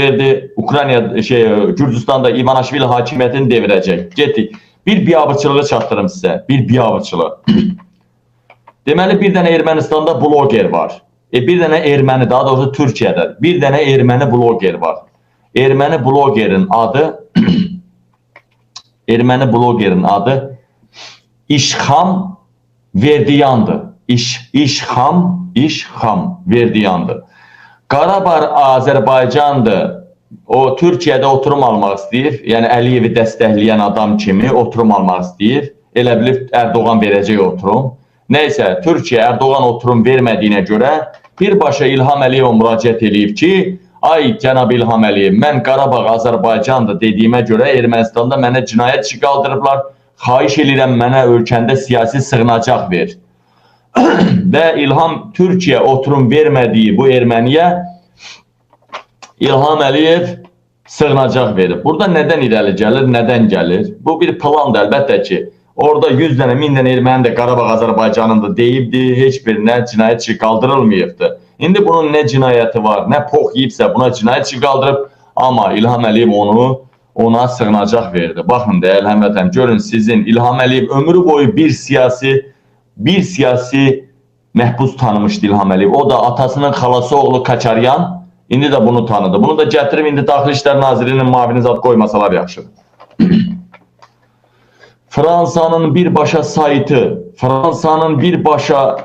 verdi. Ukrayna Gürcüstanda İvanishvili hakimiyyətini devirəcək. Getdik. Bir biabırçılığı çatdırım sizə. Bir biabırçılığı. Deməli bir dənə Ermənistanda bloger var. Bir dənə erməni, daha doğrusu Türkiyədə. Bir dənə erməni bloger var. Erməni blogerin adı İşxam Verdiyandır. İşxam Verdiyandır. Qarabağ Azərbaycandır. O Türkiyədə oturum almaq istəyir. Yəni Əliyevi dəstəkləyən adam kimi oturum almaq istəyir. Elə bilib Erdoğan verəcək oturum. Neysə, Türkiyə Erdoğan oturum vermədiyinə görə birbaşa İlham Əliyevə müraciət edib ki, ay cənab İlham Əliyev, mən Qarabağ Azərbaycandır dediyimə görə Ermənistanda mənə cinayət işi qaldırıblar. Xahiş edirəm mənə ölkəndə siyasi sığınacaq ver. Və İlham Türkiyə oturum vermədiyi bu erməniyə İlham Əliyev sığınacaq verir. Burada nədən irəli gəlir, nədən gəlir? Bu bir plandır əlbəttə ki. Orada 100 dənə, 1000 dənə erməni də Qarabağ Azərbaycanındır deyibdi, heç birinə cinayət işi qaldırılmayıbdı. İndi bunun nə cinayəti var, nə pox yiyibsə buna cinayət işi qaldırıb, amma İlham Əliyev ona sığınacaq verdi. Baxın dəyərli həmvətən, görün sizin İlham Əliyev ömrü boyu bir siyasi məhbus tanımışdı İlham Əliyev. O da atasının xalası oğlu Kaçaryan, indi də bunu tanıdı. Bunu da gətirib indi Daxili İşlər Nazirliyinin müavini zad qoymasalar yaxşıdır. Fransanın birbaşa saytı, Fransanın birbaşa